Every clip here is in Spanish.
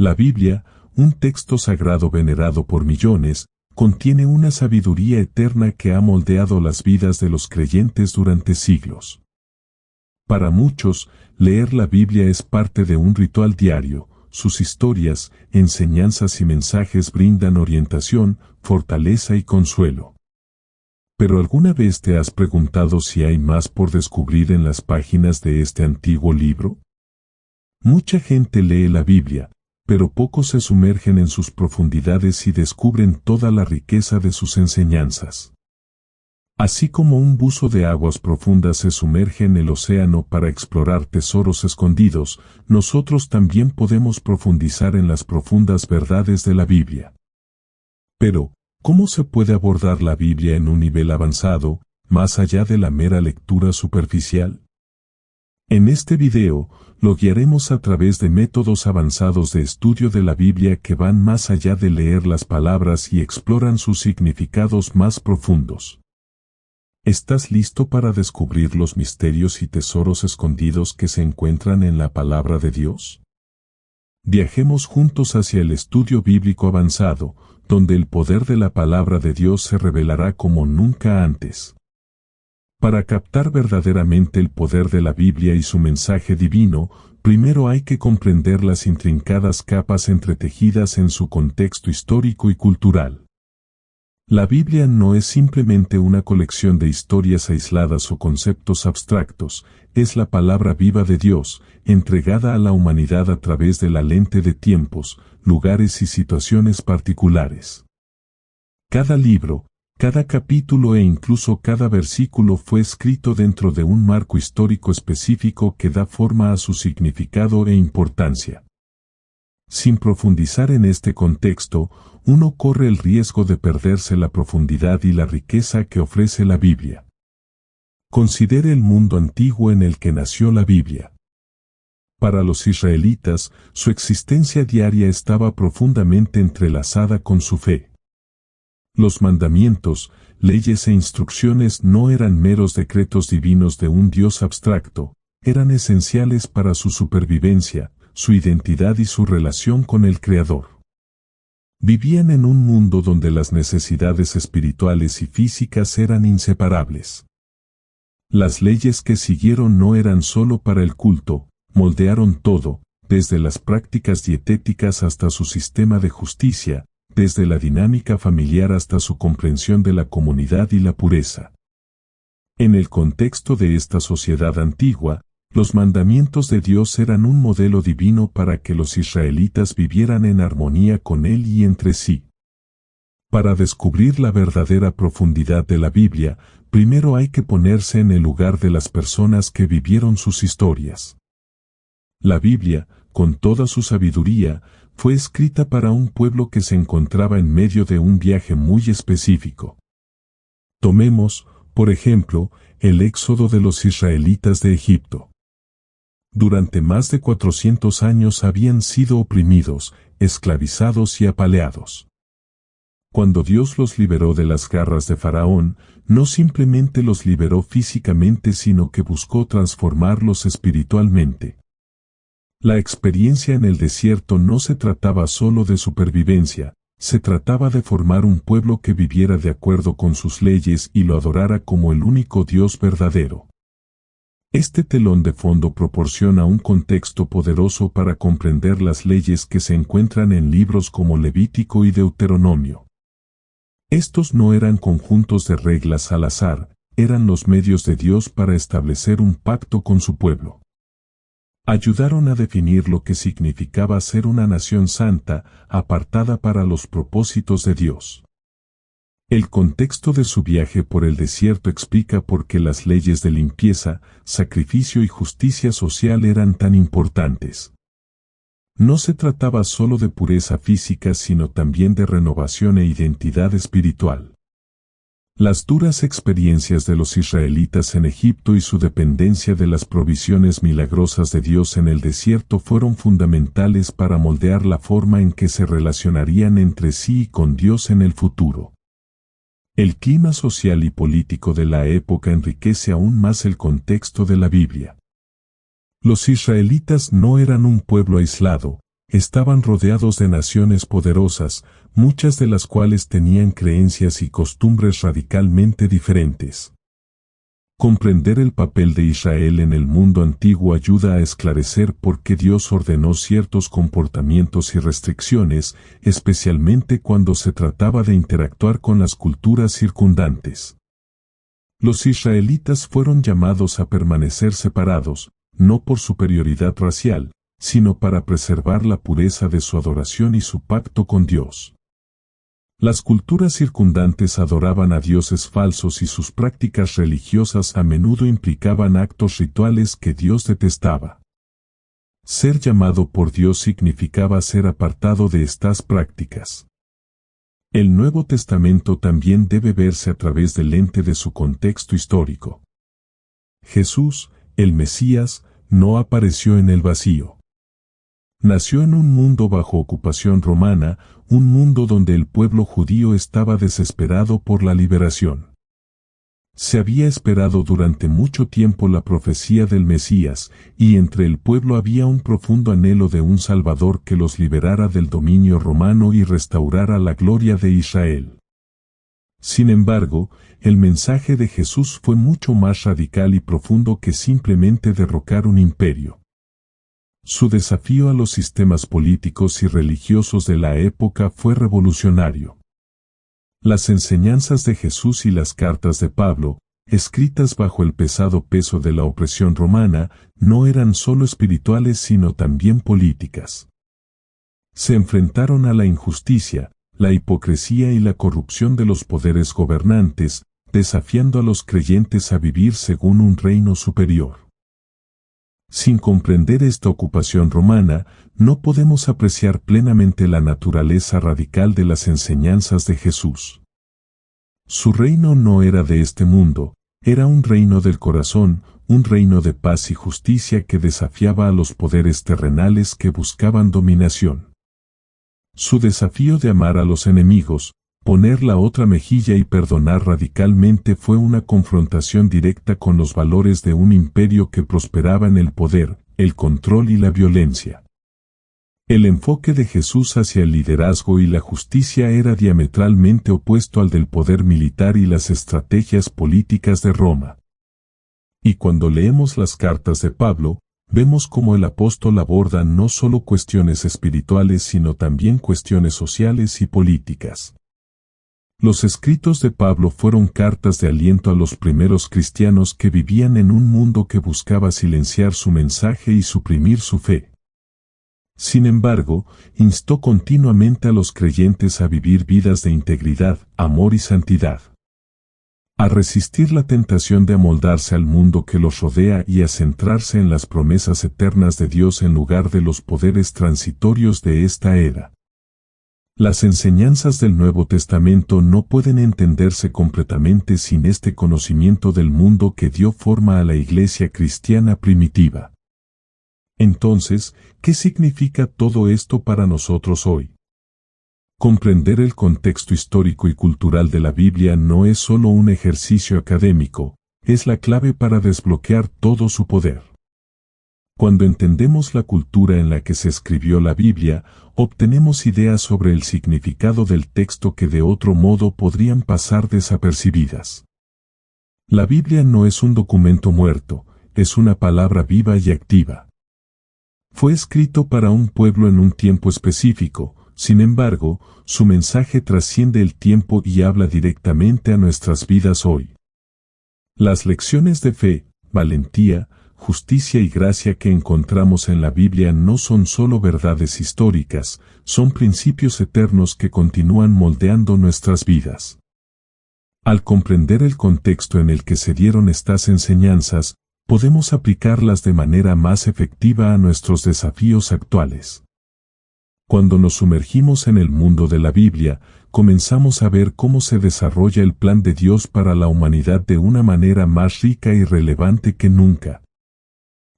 La Biblia, un texto sagrado venerado por millones, contiene una sabiduría eterna que ha moldeado las vidas de los creyentes durante siglos. Para muchos, leer la Biblia es parte de un ritual diario. Sus historias, enseñanzas y mensajes brindan orientación, fortaleza y consuelo. ¿Pero alguna vez te has preguntado si hay más por descubrir en las páginas de este antiguo libro? Mucha gente lee la Biblia, pero pocos se sumergen en sus profundidades y descubren toda la riqueza de sus enseñanzas. Así como un buzo de aguas profundas se sumerge en el océano para explorar tesoros escondidos, nosotros también podemos profundizar en las profundas verdades de la Biblia. Pero, ¿cómo se puede abordar la Biblia en un nivel avanzado, más allá de la mera lectura superficial? En este video, lo guiaremos a través de métodos avanzados de estudio de la Biblia que van más allá de leer las palabras y exploran sus significados más profundos. ¿Estás listo para descubrir los misterios y tesoros escondidos que se encuentran en la palabra de Dios? Viajemos juntos hacia el estudio bíblico avanzado, donde el poder de la palabra de Dios se revelará como nunca antes. Para captar verdaderamente el poder de la Biblia y su mensaje divino, primero hay que comprender las intrincadas capas entretejidas en su contexto histórico y cultural. La Biblia no es simplemente una colección de historias aisladas o conceptos abstractos, es la palabra viva de Dios, entregada a la humanidad a través de la lente de tiempos, lugares y situaciones particulares. Cada libro, cada capítulo e incluso cada versículo fue escrito dentro de un marco histórico específico que da forma a su significado e importancia. Sin profundizar en este contexto, uno corre el riesgo de perderse la profundidad y la riqueza que ofrece la Biblia. Considere el mundo antiguo en el que nació la Biblia. Para los israelitas, su existencia diaria estaba profundamente entrelazada con su fe. Los mandamientos, leyes e instrucciones no eran meros decretos divinos de un Dios abstracto, eran esenciales para su supervivencia, su identidad y su relación con el Creador. Vivían en un mundo donde las necesidades espirituales y físicas eran inseparables. Las leyes que siguieron no eran solo para el culto, moldearon todo, desde las prácticas dietéticas hasta su sistema de justicia, desde la dinámica familiar hasta su comprensión de la comunidad y la pureza. En el contexto de esta sociedad antigua, los mandamientos de Dios eran un modelo divino para que los israelitas vivieran en armonía con Él y entre sí. Para descubrir la verdadera profundidad de la Biblia, primero hay que ponerse en el lugar de las personas que vivieron sus historias. La Biblia, con toda su sabiduría, fue escrita para un pueblo que se encontraba en medio de un viaje muy específico. Tomemos, por ejemplo, el éxodo de los israelitas de Egipto. Durante más de 400 años habían sido oprimidos, esclavizados y apaleados. Cuando Dios los liberó de las garras de Faraón, no simplemente los liberó físicamente sino que buscó transformarlos espiritualmente. La experiencia en el desierto no se trataba solo de supervivencia, se trataba de formar un pueblo que viviera de acuerdo con sus leyes y lo adorara como el único Dios verdadero. Este telón de fondo proporciona un contexto poderoso para comprender las leyes que se encuentran en libros como Levítico y Deuteronomio. Estos no eran conjuntos de reglas al azar, eran los medios de Dios para establecer un pacto con su pueblo. Ayudaron a definir lo que significaba ser una nación santa, apartada para los propósitos de Dios. El contexto de su viaje por el desierto explica por qué las leyes de limpieza, sacrificio y justicia social eran tan importantes. No se trataba solo de pureza física sino también de renovación e identidad espiritual. Las duras experiencias de los israelitas en Egipto y su dependencia de las provisiones milagrosas de Dios en el desierto fueron fundamentales para moldear la forma en que se relacionarían entre sí y con Dios en el futuro. El clima social y político de la época enriquece aún más el contexto de la Biblia. Los israelitas no eran un pueblo aislado, estaban rodeados de naciones poderosas, muchas de las cuales tenían creencias y costumbres radicalmente diferentes. Comprender el papel de Israel en el mundo antiguo ayuda a esclarecer por qué Dios ordenó ciertos comportamientos y restricciones, especialmente cuando se trataba de interactuar con las culturas circundantes. Los israelitas fueron llamados a permanecer separados, no por superioridad racial, sino para preservar la pureza de su adoración y su pacto con Dios. Las culturas circundantes adoraban a dioses falsos y sus prácticas religiosas a menudo implicaban actos rituales que Dios detestaba. Ser llamado por Dios significaba ser apartado de estas prácticas. El Nuevo Testamento también debe verse a través del lente de su contexto histórico. Jesús, el Mesías, no apareció en el vacío. Nació en un mundo bajo ocupación romana, un mundo donde el pueblo judío estaba desesperado por la liberación. Se había esperado durante mucho tiempo la profecía del Mesías, y entre el pueblo había un profundo anhelo de un Salvador que los liberara del dominio romano y restaurara la gloria de Israel. Sin embargo, el mensaje de Jesús fue mucho más radical y profundo que simplemente derrocar un imperio. Su desafío a los sistemas políticos y religiosos de la época fue revolucionario. Las enseñanzas de Jesús y las cartas de Pablo, escritas bajo el pesado peso de la opresión romana, no eran solo espirituales sino también políticas. Se enfrentaron a la injusticia, la hipocresía y la corrupción de los poderes gobernantes, desafiando a los creyentes a vivir según un reino superior. Sin comprender esta ocupación romana, no podemos apreciar plenamente la naturaleza radical de las enseñanzas de Jesús. Su reino no era de este mundo, era un reino del corazón, un reino de paz y justicia que desafiaba a los poderes terrenales que buscaban dominación. Su desafío de amar a los enemigos, poner la otra mejilla y perdonar radicalmente fue una confrontación directa con los valores de un imperio que prosperaba en el poder, el control y la violencia. El enfoque de Jesús hacia el liderazgo y la justicia era diametralmente opuesto al del poder militar y las estrategias políticas de Roma. Y cuando leemos las cartas de Pablo, vemos cómo el apóstol aborda no solo cuestiones espirituales sino también cuestiones sociales y políticas. Los escritos de Pablo fueron cartas de aliento a los primeros cristianos que vivían en un mundo que buscaba silenciar su mensaje y suprimir su fe. Sin embargo, instó continuamente a los creyentes a vivir vidas de integridad, amor y santidad. A resistir la tentación de amoldarse al mundo que los rodea y a centrarse en las promesas eternas de Dios en lugar de los poderes transitorios de esta era. Las enseñanzas del Nuevo Testamento no pueden entenderse completamente sin este conocimiento del mundo que dio forma a la iglesia cristiana primitiva. Entonces, ¿qué significa todo esto para nosotros hoy? Comprender el contexto histórico y cultural de la Biblia no es solo un ejercicio académico, es la clave para desbloquear todo su poder. Cuando entendemos la cultura en la que se escribió la Biblia, obtenemos ideas sobre el significado del texto que de otro modo podrían pasar desapercibidas. La Biblia no es un documento muerto, es una palabra viva y activa. Fue escrito para un pueblo en un tiempo específico, sin embargo, su mensaje trasciende el tiempo y habla directamente a nuestras vidas hoy. Las lecciones de fe, valentía, justicia y gracia que encontramos en la Biblia no son solo verdades históricas, son principios eternos que continúan moldeando nuestras vidas. Al comprender el contexto en el que se dieron estas enseñanzas, podemos aplicarlas de manera más efectiva a nuestros desafíos actuales. Cuando nos sumergimos en el mundo de la Biblia, comenzamos a ver cómo se desarrolla el plan de Dios para la humanidad de una manera más rica y relevante que nunca.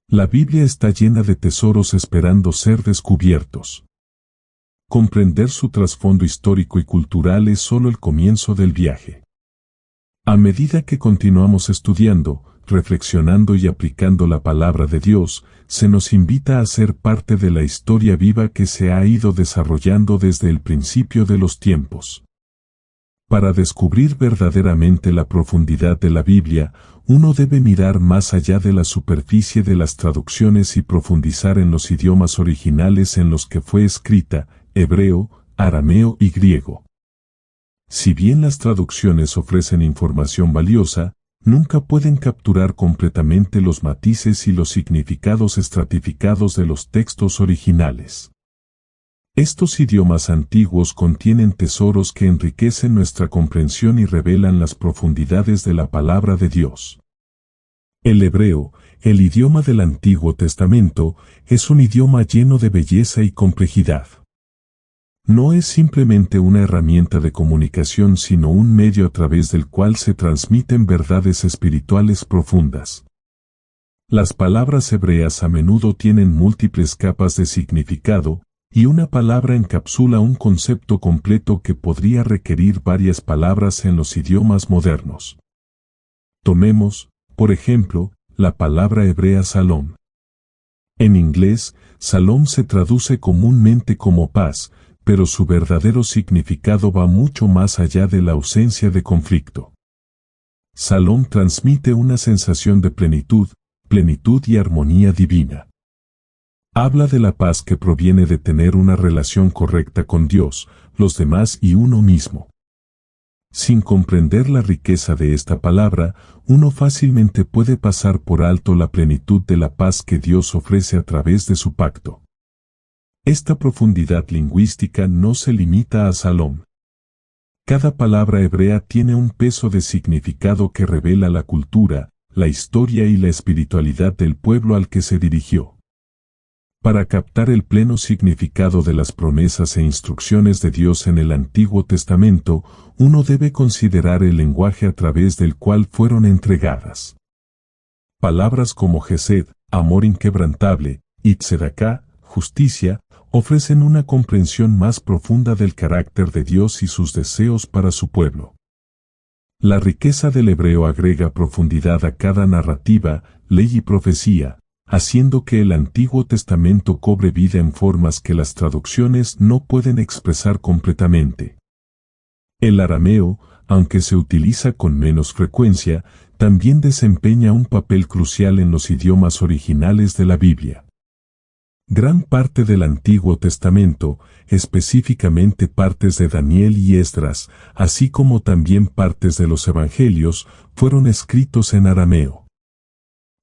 La Biblia está llena de tesoros esperando ser descubiertos. Comprender su trasfondo histórico y cultural es solo el comienzo del viaje. A medida que continuamos estudiando, reflexionando y aplicando la palabra de Dios, se nos invita a ser parte de la historia viva que se ha ido desarrollando desde el principio de los tiempos. Para descubrir verdaderamente la profundidad de la Biblia, uno debe mirar más allá de la superficie de las traducciones y profundizar en los idiomas originales en los que fue escrita, hebreo, arameo y griego. Si bien las traducciones ofrecen información valiosa, nunca pueden capturar completamente los matices y los significados estratificados de los textos originales. Estos idiomas antiguos contienen tesoros que enriquecen nuestra comprensión y revelan las profundidades de la palabra de Dios. El hebreo, el idioma del Antiguo Testamento, es un idioma lleno de belleza y complejidad. No es simplemente una herramienta de comunicación, sino un medio a través del cual se transmiten verdades espirituales profundas. Las palabras hebreas a menudo tienen múltiples capas de significado, y una palabra encapsula un concepto completo que podría requerir varias palabras en los idiomas modernos. Tomemos, por ejemplo, la palabra hebrea salom. En inglés, salom se traduce comúnmente como paz, pero su verdadero significado va mucho más allá de la ausencia de conflicto. Salom transmite una sensación de plenitud y armonía divina. Habla de la paz que proviene de tener una relación correcta con Dios, los demás y uno mismo. Sin comprender la riqueza de esta palabra, uno fácilmente puede pasar por alto la plenitud de la paz que Dios ofrece a través de su pacto. Esta profundidad lingüística no se limita a Salom. Cada palabra hebrea tiene un peso de significado que revela la cultura, la historia y la espiritualidad del pueblo al que se dirigió. Para captar el pleno significado de las promesas e instrucciones de Dios en el Antiguo Testamento, uno debe considerar el lenguaje a través del cual fueron entregadas. Palabras como Gesed, amor inquebrantable, y Tzedaká, justicia, ofrecen una comprensión más profunda del carácter de Dios y sus deseos para su pueblo. La riqueza del hebreo agrega profundidad a cada narrativa, ley y profecía, haciendo que el Antiguo Testamento cobre vida en formas que las traducciones no pueden expresar completamente. El arameo, aunque se utiliza con menos frecuencia, también desempeña un papel crucial en los idiomas originales de la Biblia. Gran parte del Antiguo Testamento, específicamente partes de Daniel y Esdras, así como también partes de los Evangelios, fueron escritos en arameo.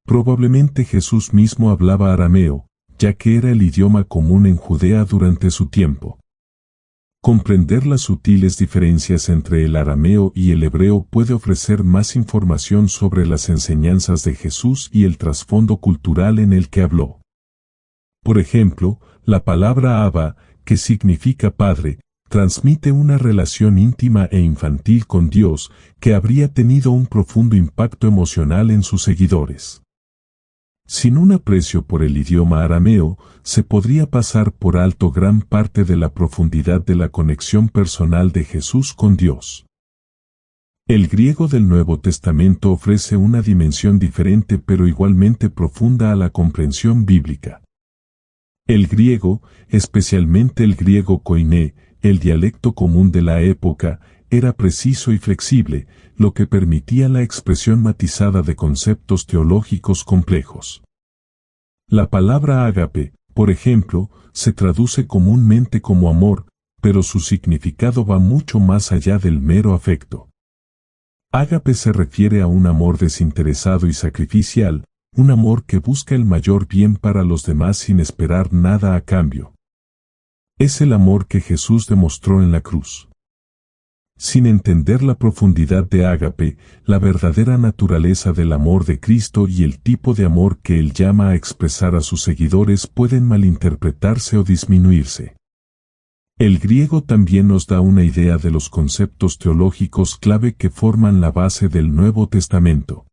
Probablemente Jesús mismo hablaba arameo, ya que era el idioma común en Judea durante su tiempo. Comprender las sutiles diferencias entre el arameo y el hebreo puede ofrecer más información sobre las enseñanzas de Jesús y el trasfondo cultural en el que habló. Por ejemplo, la palabra Abba, que significa padre, transmite una relación íntima e infantil con Dios que habría tenido un profundo impacto emocional en sus seguidores. Sin un aprecio por el idioma arameo, se podría pasar por alto gran parte de la profundidad de la conexión personal de Jesús con Dios. El griego del Nuevo Testamento ofrece una dimensión diferente pero igualmente profunda a la comprensión bíblica. El griego, especialmente el griego koiné, el dialecto común de la época, era preciso y flexible, lo que permitía la expresión matizada de conceptos teológicos complejos. La palabra ágape, por ejemplo, se traduce comúnmente como amor, pero su significado va mucho más allá del mero afecto. Ágape se refiere a un amor desinteresado y sacrificial, un amor que busca el mayor bien para los demás sin esperar nada a cambio. Es el amor que Jesús demostró en la cruz. Sin entender la profundidad de ágape, la verdadera naturaleza del amor de Cristo y el tipo de amor que Él llama a expresar a sus seguidores pueden malinterpretarse o disminuirse. El griego también nos da una idea de los conceptos teológicos clave que forman la base del Nuevo Testamento.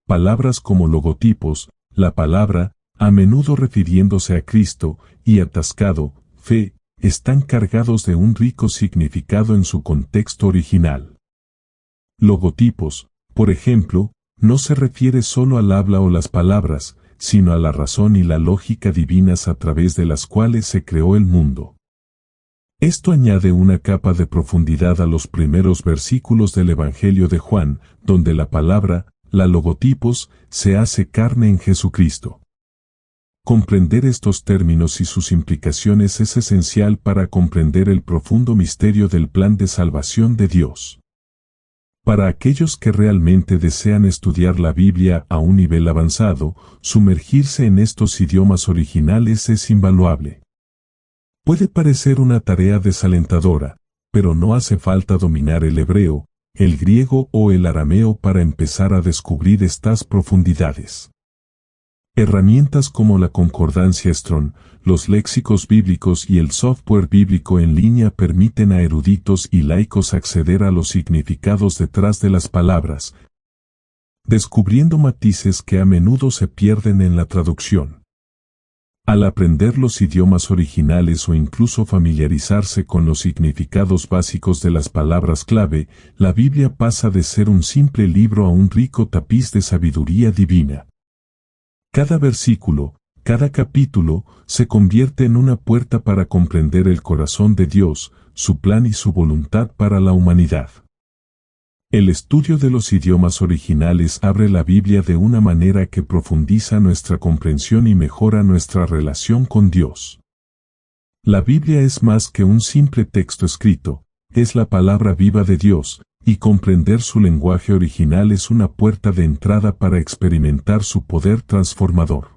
Palabras como logotipos, la palabra, a menudo refiriéndose a Cristo, y atascado, fe, están cargados de un rico significado en su contexto original. Logotipos, por ejemplo, no se refiere solo al habla o las palabras, sino a la razón y la lógica divinas a través de las cuales se creó el mundo. Esto añade una capa de profundidad a los primeros versículos del Evangelio de Juan, donde la palabra, la logotipos, se hace carne en Jesucristo. Comprender estos términos y sus implicaciones es esencial para comprender el profundo misterio del plan de salvación de Dios. Para aquellos que realmente desean estudiar la Biblia a un nivel avanzado, sumergirse en estos idiomas originales es invaluable. Puede parecer una tarea desalentadora, pero no hace falta dominar el hebreo, el griego o el arameo para empezar a descubrir estas profundidades. Herramientas como la concordancia Strong, los léxicos bíblicos y el software bíblico en línea permiten a eruditos y laicos acceder a los significados detrás de las palabras, descubriendo matices que a menudo se pierden en la traducción. Al aprender los idiomas originales o incluso familiarizarse con los significados básicos de las palabras clave, la Biblia pasa de ser un simple libro a un rico tapiz de sabiduría divina. Cada versículo, cada capítulo, se convierte en una puerta para comprender el corazón de Dios, su plan y su voluntad para la humanidad. El estudio de los idiomas originales abre la Biblia de una manera que profundiza nuestra comprensión y mejora nuestra relación con Dios. La Biblia es más que un simple texto escrito, es la palabra viva de Dios, y comprender su lenguaje original es una puerta de entrada para experimentar su poder transformador.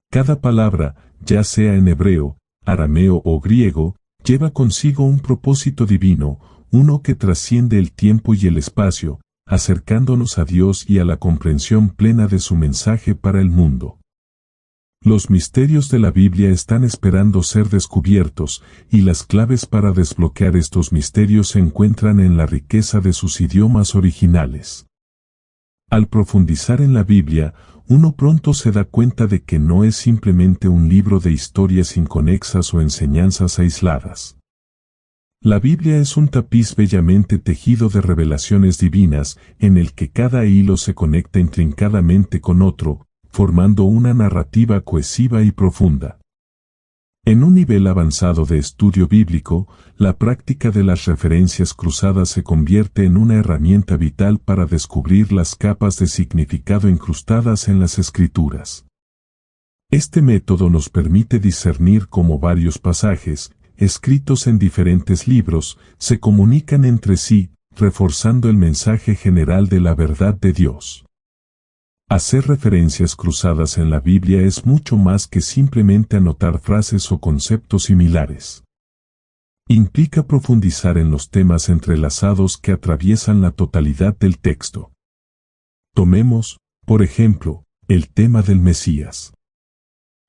Cada palabra, ya sea en hebreo, arameo o griego, lleva consigo un propósito divino, uno que trasciende el tiempo y el espacio, acercándonos a Dios y a la comprensión plena de su mensaje para el mundo. Los misterios de la Biblia están esperando ser descubiertos, y las claves para desbloquear estos misterios se encuentran en la riqueza de sus idiomas originales. Al profundizar en la Biblia, uno pronto se da cuenta de que no es simplemente un libro de historias inconexas o enseñanzas aisladas. La Biblia es un tapiz bellamente tejido de revelaciones divinas, en el que cada hilo se conecta intrincadamente con otro, formando una narrativa cohesiva y profunda. En un nivel avanzado de estudio bíblico, la práctica de las referencias cruzadas se convierte en una herramienta vital para descubrir las capas de significado incrustadas en las Escrituras. Este método nos permite discernir cómo varios pasajes, escritos en diferentes libros, se comunican entre sí, reforzando el mensaje general de la verdad de Dios. Hacer referencias cruzadas en la Biblia es mucho más que simplemente anotar frases o conceptos similares. Implica profundizar en los temas entrelazados que atraviesan la totalidad del texto. Tomemos, por ejemplo, el tema del Mesías.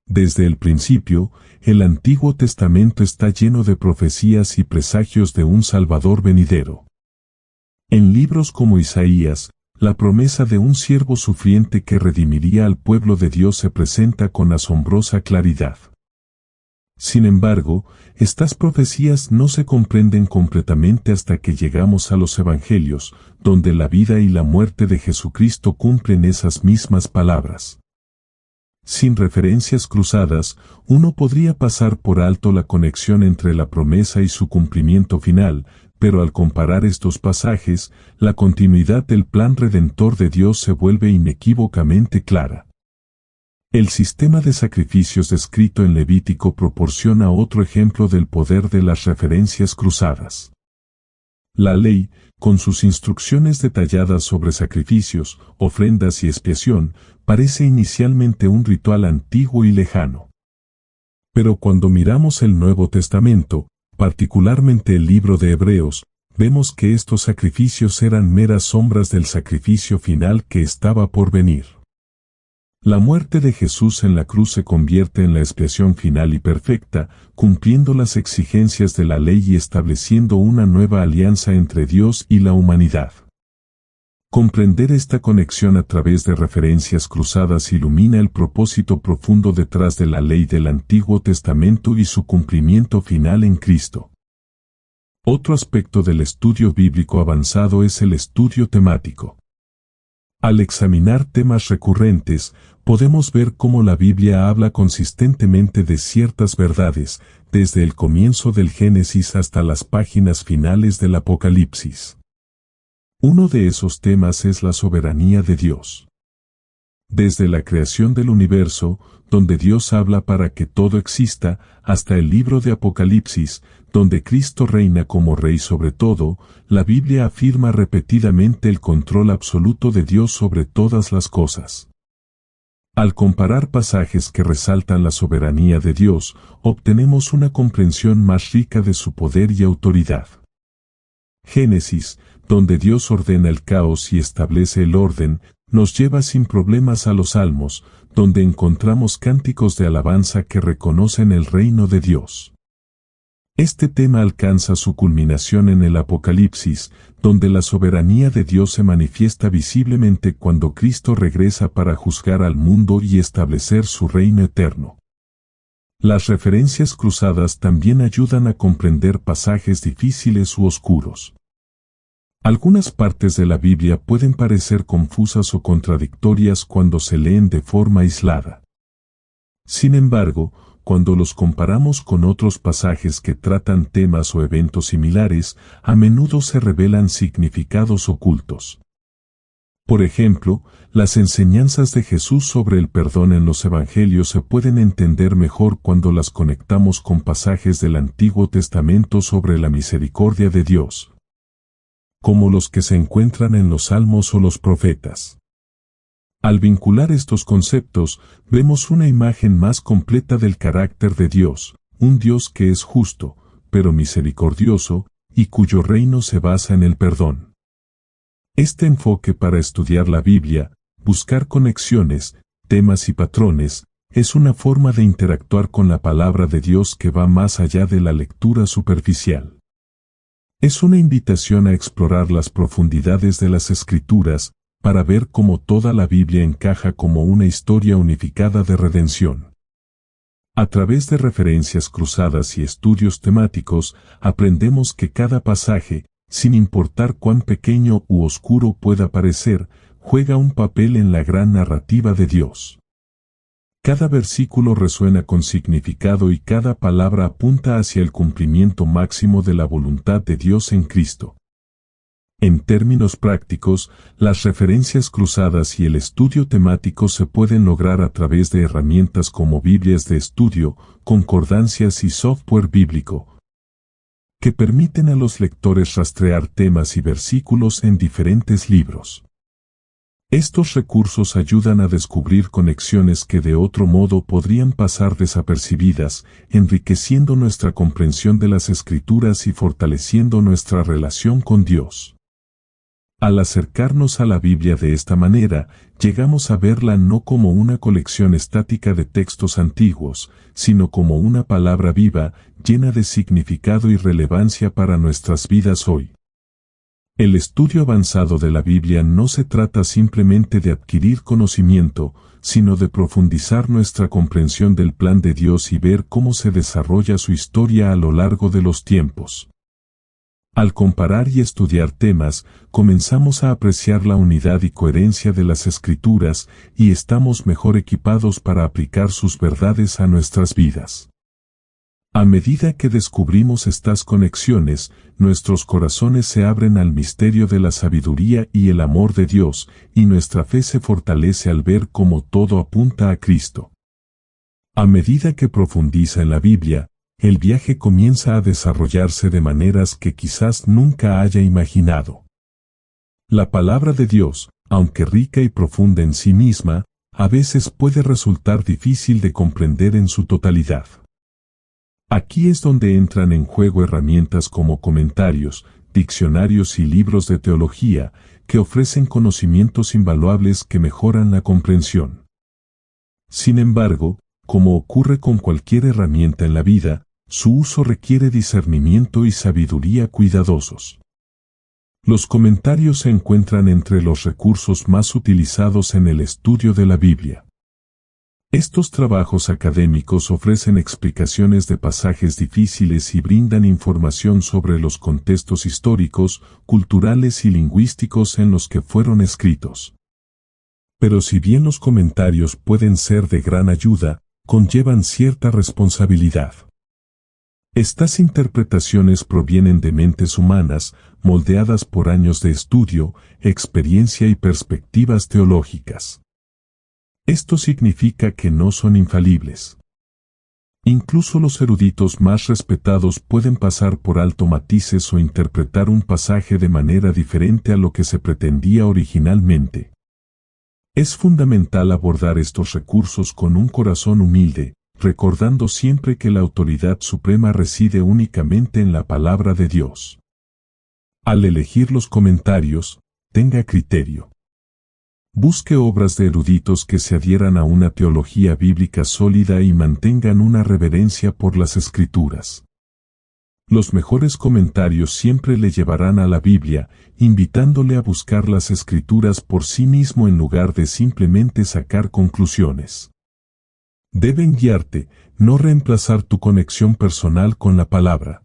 Desde el principio, el Antiguo Testamento está lleno de profecías y presagios de un Salvador venidero. En libros como Isaías, la promesa de un siervo sufriente que redimiría al pueblo de Dios se presenta con asombrosa claridad. Sin embargo, estas profecías no se comprenden completamente hasta que llegamos a los Evangelios, donde la vida y la muerte de Jesucristo cumplen esas mismas palabras. Sin referencias cruzadas, uno podría pasar por alto la conexión entre la promesa y su cumplimiento final, pero al comparar estos pasajes, la continuidad del plan redentor de Dios se vuelve inequívocamente clara. El sistema de sacrificios descrito en Levítico proporciona otro ejemplo del poder de las referencias cruzadas. La ley, con sus instrucciones detalladas sobre sacrificios, ofrendas y expiación, parece inicialmente un ritual antiguo y lejano. Pero cuando miramos el Nuevo Testamento, particularmente el libro de Hebreos, vemos que estos sacrificios eran meras sombras del sacrificio final que estaba por venir. La muerte de Jesús en la cruz se convierte en la expiación final y perfecta, cumpliendo las exigencias de la ley y estableciendo una nueva alianza entre Dios y la humanidad. Comprender esta conexión a través de referencias cruzadas ilumina el propósito profundo detrás de la ley del Antiguo Testamento y su cumplimiento final en Cristo. Otro aspecto del estudio bíblico avanzado es el estudio temático. Al examinar temas recurrentes, podemos ver cómo la Biblia habla consistentemente de ciertas verdades, desde el comienzo del Génesis hasta las páginas finales del Apocalipsis. Uno de esos temas es la soberanía de Dios. Desde la creación del universo, donde Dios habla para que todo exista, hasta el libro de Apocalipsis, donde Cristo reina como Rey sobre todo, la Biblia afirma repetidamente el control absoluto de Dios sobre todas las cosas. Al comparar pasajes que resaltan la soberanía de Dios, obtenemos una comprensión más rica de su poder y autoridad. Génesis, donde Dios ordena el caos y establece el orden, nos lleva sin problemas a los Salmos, donde encontramos cánticos de alabanza que reconocen el reino de Dios. Este tema alcanza su culminación en el Apocalipsis, donde la soberanía de Dios se manifiesta visiblemente cuando Cristo regresa para juzgar al mundo y establecer su reino eterno. Las referencias cruzadas también ayudan a comprender pasajes difíciles u oscuros. Algunas partes de la Biblia pueden parecer confusas o contradictorias cuando se leen de forma aislada. Sin embargo, cuando los comparamos con otros pasajes que tratan temas o eventos similares, a menudo se revelan significados ocultos. Por ejemplo, las enseñanzas de Jesús sobre el perdón en los Evangelios se pueden entender mejor cuando las conectamos con pasajes del Antiguo Testamento sobre la misericordia de Dios, como los que se encuentran en los Salmos o los Profetas. Al vincular estos conceptos, vemos una imagen más completa del carácter de Dios, un Dios que es justo, pero misericordioso, y cuyo reino se basa en el perdón. Este enfoque para estudiar la Biblia, buscar conexiones, temas y patrones, es una forma de interactuar con la palabra de Dios que va más allá de la lectura superficial. Es una invitación a explorar las profundidades de las Escrituras, para ver cómo toda la Biblia encaja como una historia unificada de redención. A través de referencias cruzadas y estudios temáticos, aprendemos que cada pasaje, sin importar cuán pequeño u oscuro pueda parecer, juega un papel en la gran narrativa de Dios. Cada versículo resuena con significado y cada palabra apunta hacia el cumplimiento máximo de la voluntad de Dios en Cristo. En términos prácticos, las referencias cruzadas y el estudio temático se pueden lograr a través de herramientas como Biblias de estudio, concordancias y software bíblico, que permiten a los lectores rastrear temas y versículos en diferentes libros. Estos recursos ayudan a descubrir conexiones que de otro modo podrían pasar desapercibidas, enriqueciendo nuestra comprensión de las Escrituras y fortaleciendo nuestra relación con Dios. Al acercarnos a la Biblia de esta manera, llegamos a verla no como una colección estática de textos antiguos, sino como una palabra viva, llena de significado y relevancia para nuestras vidas hoy. El estudio avanzado de la Biblia no se trata simplemente de adquirir conocimiento, sino de profundizar nuestra comprensión del plan de Dios y ver cómo se desarrolla su historia a lo largo de los tiempos. Al comparar y estudiar temas, comenzamos a apreciar la unidad y coherencia de las Escrituras y estamos mejor equipados para aplicar sus verdades a nuestras vidas. A medida que descubrimos estas conexiones, nuestros corazones se abren al misterio de la sabiduría y el amor de Dios, y nuestra fe se fortalece al ver cómo todo apunta a Cristo. A medida que profundiza en la Biblia, el viaje comienza a desarrollarse de maneras que quizás nunca haya imaginado. La palabra de Dios, aunque rica y profunda en sí misma, a veces puede resultar difícil de comprender en su totalidad. Aquí es donde entran en juego herramientas como comentarios, diccionarios y libros de teología, que ofrecen conocimientos invaluables que mejoran la comprensión. Sin embargo, como ocurre con cualquier herramienta en la vida, su uso requiere discernimiento y sabiduría cuidadosos. Los comentarios se encuentran entre los recursos más utilizados en el estudio de la Biblia. Estos trabajos académicos ofrecen explicaciones de pasajes difíciles y brindan información sobre los contextos históricos, culturales y lingüísticos en los que fueron escritos. Pero si bien los comentarios pueden ser de gran ayuda, conllevan cierta responsabilidad. Estas interpretaciones provienen de mentes humanas, moldeadas por años de estudio, experiencia y perspectivas teológicas. Esto significa que no son infalibles. Incluso los eruditos más respetados pueden pasar por alto matices o interpretar un pasaje de manera diferente a lo que se pretendía originalmente. Es fundamental abordar estos recursos con un corazón humilde, recordando siempre que la autoridad suprema reside únicamente en la palabra de Dios. Al elegir los comentarios, tenga criterio. Busque obras de eruditos que se adhieran a una teología bíblica sólida y mantengan una reverencia por las Escrituras. Los mejores comentarios siempre le llevarán a la Biblia, invitándole a buscar las Escrituras por sí mismo en lugar de simplemente sacar conclusiones. Deben guiarte, no reemplazar tu conexión personal con la palabra.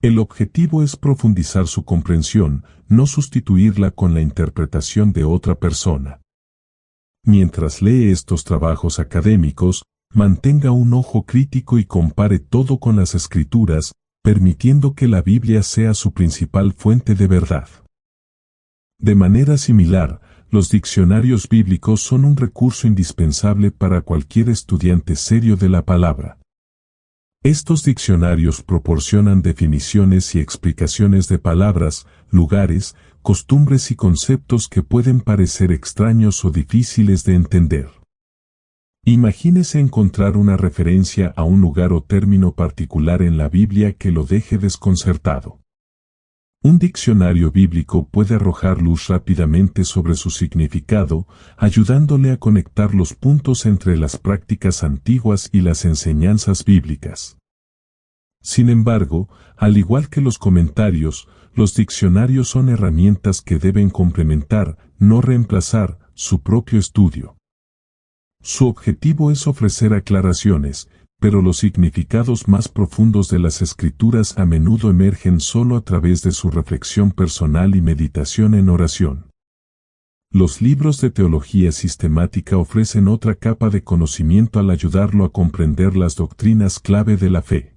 El objetivo es profundizar su comprensión, no sustituirla con la interpretación de otra persona. Mientras lee estos trabajos académicos, mantenga un ojo crítico y compare todo con las Escrituras, permitiendo que la Biblia sea su principal fuente de verdad. De manera similar, los diccionarios bíblicos son un recurso indispensable para cualquier estudiante serio de la palabra. Estos diccionarios proporcionan definiciones y explicaciones de palabras, lugares, costumbres y conceptos que pueden parecer extraños o difíciles de entender. Imagínese encontrar una referencia a un lugar o término particular en la Biblia que lo deje desconcertado. Un diccionario bíblico puede arrojar luz rápidamente sobre su significado, ayudándole a conectar los puntos entre las prácticas antiguas y las enseñanzas bíblicas. Sin embargo, al igual que los comentarios, los diccionarios son herramientas que deben complementar, no reemplazar, su propio estudio. Su objetivo es ofrecer aclaraciones, pero los significados más profundos de las Escrituras a menudo emergen solo a través de su reflexión personal y meditación en oración. Los libros de teología sistemática ofrecen otra capa de conocimiento al ayudarlo a comprender las doctrinas clave de la fe.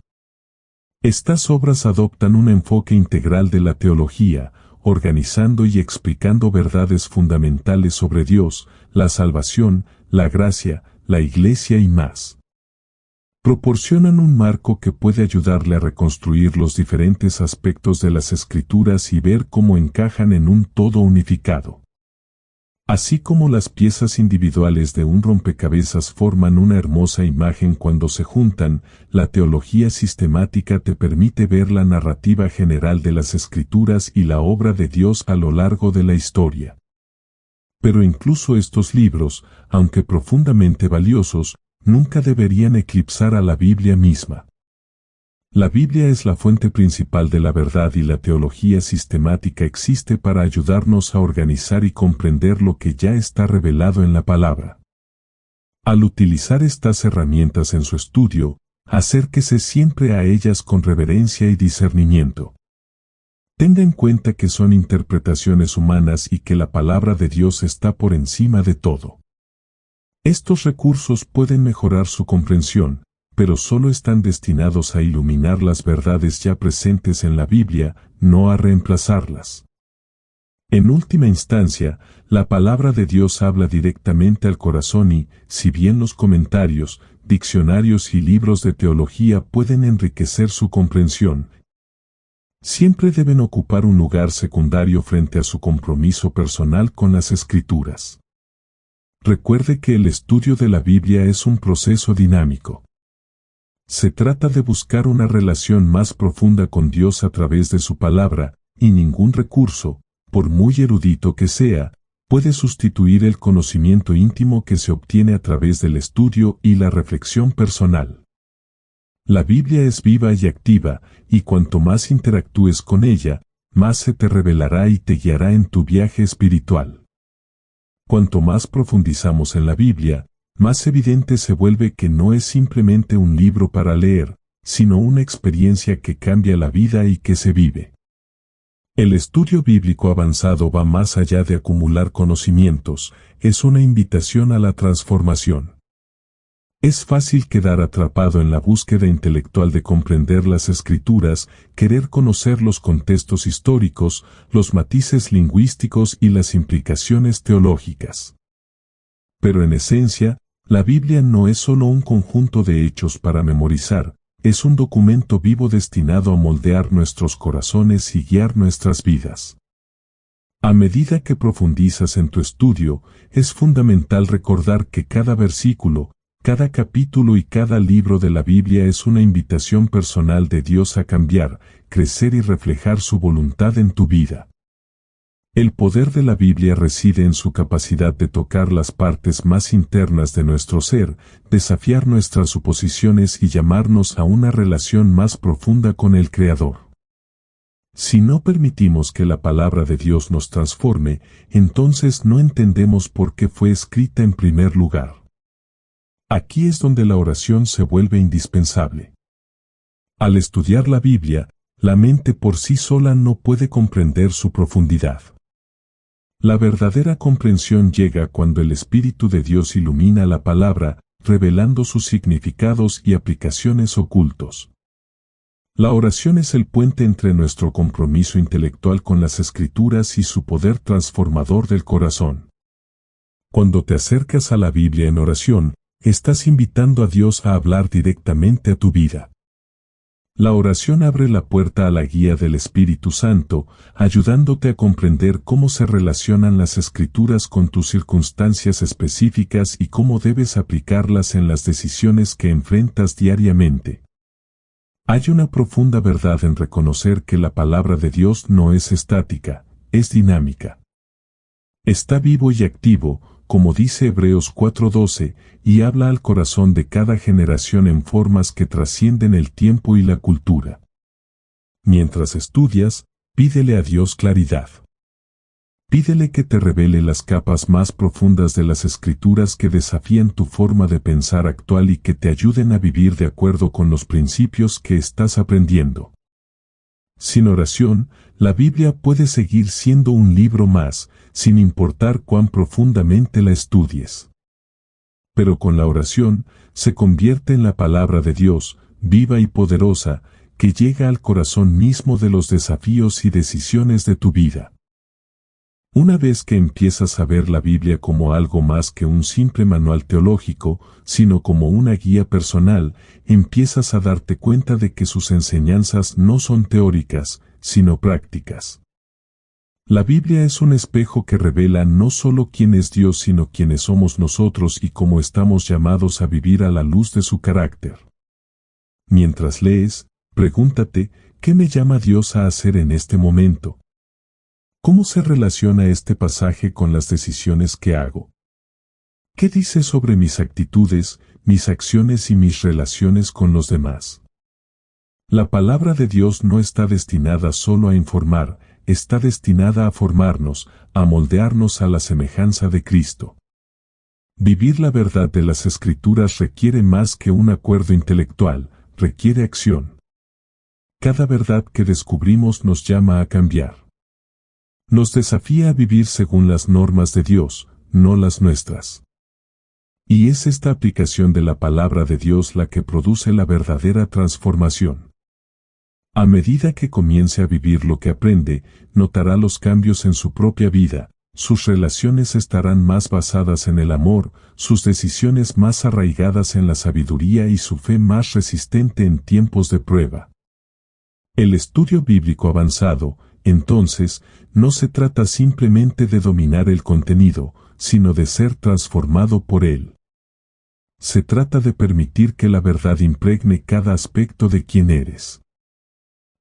Estas obras adoptan un enfoque integral de la teología, organizando y explicando verdades fundamentales sobre Dios, la salvación, la gracia, la Iglesia y más. Proporcionan un marco que puede ayudarle a reconstruir los diferentes aspectos de las Escrituras y ver cómo encajan en un todo unificado. Así como las piezas individuales de un rompecabezas forman una hermosa imagen cuando se juntan, la teología sistemática te permite ver la narrativa general de las Escrituras y la obra de Dios a lo largo de la historia. Pero incluso estos libros, aunque profundamente valiosos, nunca deberían eclipsar a la Biblia misma. La Biblia es la fuente principal de la verdad y la teología sistemática existe para ayudarnos a organizar y comprender lo que ya está revelado en la palabra. Al utilizar estas herramientas en su estudio, acérquese siempre a ellas con reverencia y discernimiento. Tenga en cuenta que son interpretaciones humanas y que la palabra de Dios está por encima de todo. Estos recursos pueden mejorar su comprensión, pero solo están destinados a iluminar las verdades ya presentes en la Biblia, no a reemplazarlas. En última instancia, la palabra de Dios habla directamente al corazón y, si bien los comentarios, diccionarios y libros de teología pueden enriquecer su comprensión, siempre deben ocupar un lugar secundario frente a su compromiso personal con las Escrituras. Recuerde que el estudio de la Biblia es un proceso dinámico. Se trata de buscar una relación más profunda con Dios a través de su palabra, y ningún recurso, por muy erudito que sea, puede sustituir el conocimiento íntimo que se obtiene a través del estudio y la reflexión personal. La Biblia es viva y activa, y cuanto más interactúes con ella, más se te revelará y te guiará en tu viaje espiritual. Cuanto más profundizamos en la Biblia, más evidente se vuelve que no es simplemente un libro para leer, sino una experiencia que cambia la vida y que se vive. El estudio bíblico avanzado va más allá de acumular conocimientos, es una invitación a la transformación. Es fácil quedar atrapado en la búsqueda intelectual de comprender las escrituras, querer conocer los contextos históricos, los matices lingüísticos y las implicaciones teológicas. Pero en esencia, la Biblia no es solo un conjunto de hechos para memorizar, es un documento vivo destinado a moldear nuestros corazones y guiar nuestras vidas. A medida que profundizas en tu estudio, es fundamental recordar que cada versículo, cada capítulo y cada libro de la Biblia es una invitación personal de Dios a cambiar, crecer y reflejar su voluntad en tu vida. El poder de la Biblia reside en su capacidad de tocar las partes más internas de nuestro ser, desafiar nuestras suposiciones y llamarnos a una relación más profunda con el Creador. Si no permitimos que la palabra de Dios nos transforme, entonces no entendemos por qué fue escrita en primer lugar. Aquí es donde la oración se vuelve indispensable. Al estudiar la Biblia, la mente por sí sola no puede comprender su profundidad. La verdadera comprensión llega cuando el Espíritu de Dios ilumina la palabra, revelando sus significados y aplicaciones ocultos. La oración es el puente entre nuestro compromiso intelectual con las Escrituras y su poder transformador del corazón. Cuando te acercas a la Biblia en oración, estás invitando a Dios a hablar directamente a tu vida. La oración abre la puerta a la guía del Espíritu Santo, ayudándote a comprender cómo se relacionan las Escrituras con tus circunstancias específicas y cómo debes aplicarlas en las decisiones que enfrentas diariamente. Hay una profunda verdad en reconocer que la palabra de Dios no es estática, es dinámica. Está vivo y activo, como dice Hebreos 4:12, y habla al corazón de cada generación en formas que trascienden el tiempo y la cultura. Mientras estudias, pídele a Dios claridad. Pídele que te revele las capas más profundas de las Escrituras que desafían tu forma de pensar actual y que te ayuden a vivir de acuerdo con los principios que estás aprendiendo. Sin oración, la Biblia puede seguir siendo un libro más, sin importar cuán profundamente la estudies. Pero con la oración, se convierte en la palabra de Dios, viva y poderosa, que llega al corazón mismo de los desafíos y decisiones de tu vida. Una vez que empiezas a ver la Biblia como algo más que un simple manual teológico, sino como una guía personal, empiezas a darte cuenta de que sus enseñanzas no son teóricas, sino prácticas. La Biblia es un espejo que revela no solo quién es Dios sino quiénes somos nosotros y cómo estamos llamados a vivir a la luz de su carácter. Mientras lees, pregúntate, ¿qué me llama Dios a hacer en este momento? ¿Cómo se relaciona este pasaje con las decisiones que hago? ¿Qué dice sobre mis actitudes, mis acciones y mis relaciones con los demás? La palabra de Dios no está destinada solo a informar, está destinada a formarnos, a moldearnos a la semejanza de Cristo. Vivir la verdad de las Escrituras requiere más que un acuerdo intelectual, requiere acción. Cada verdad que descubrimos nos llama a cambiar. Nos desafía a vivir según las normas de Dios, no las nuestras. Y es esta aplicación de la palabra de Dios la que produce la verdadera transformación. A medida que comience a vivir lo que aprende, notará los cambios en su propia vida, sus relaciones estarán más basadas en el amor, sus decisiones más arraigadas en la sabiduría y su fe más resistente en tiempos de prueba. El estudio bíblico avanzado, entonces, no se trata simplemente de dominar el contenido, sino de ser transformado por él. Se trata de permitir que la verdad impregne cada aspecto de quién eres.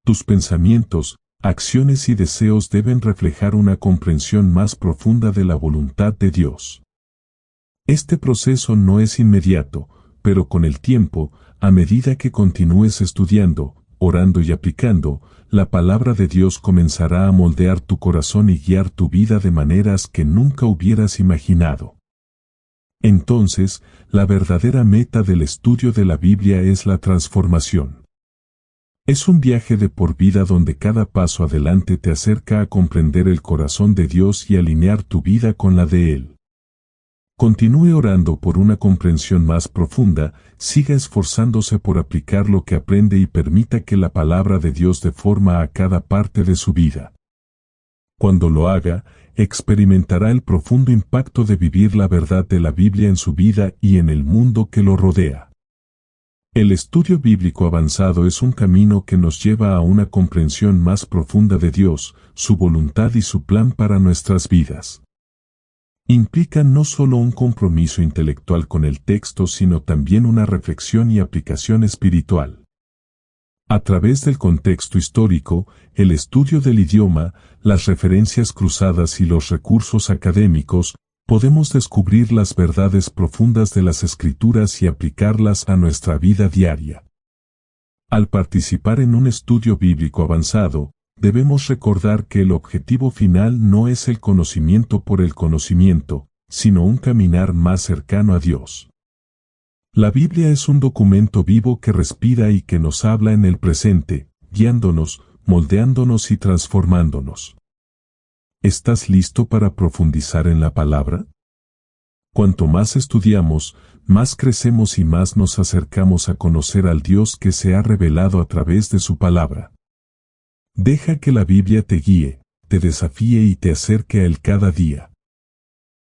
Tus pensamientos, acciones y deseos deben reflejar una comprensión más profunda de la voluntad de Dios. Este proceso no es inmediato, pero con el tiempo, a medida que continúes estudiando, orando y aplicando, la palabra de Dios comenzará a moldear tu corazón y guiar tu vida de maneras que nunca hubieras imaginado. Entonces, la verdadera meta del estudio de la Biblia es la transformación. Es un viaje de por vida donde cada paso adelante te acerca a comprender el corazón de Dios y alinear tu vida con la de Él. Continúe orando por una comprensión más profunda, siga esforzándose por aplicar lo que aprende y permita que la palabra de Dios dé forma a cada parte de su vida. Cuando lo haga, experimentará el profundo impacto de vivir la verdad de la Biblia en su vida y en el mundo que lo rodea. El estudio bíblico avanzado es un camino que nos lleva a una comprensión más profunda de Dios, su voluntad y su plan para nuestras vidas. Implica no solo un compromiso intelectual con el texto, sino también una reflexión y aplicación espiritual. A través del contexto histórico, el estudio del idioma, las referencias cruzadas y los recursos académicos, podemos descubrir las verdades profundas de las Escrituras y aplicarlas a nuestra vida diaria. Al participar en un estudio bíblico avanzado, debemos recordar que el objetivo final no es el conocimiento por el conocimiento, sino un caminar más cercano a Dios. La Biblia es un documento vivo que respira y que nos habla en el presente, guiándonos, moldeándonos y transformándonos. ¿Estás listo para profundizar en la palabra? Cuanto más estudiamos, más crecemos y más nos acercamos a conocer al Dios que se ha revelado a través de su palabra. Deja que la Biblia te guíe, te desafíe y te acerque a Él cada día.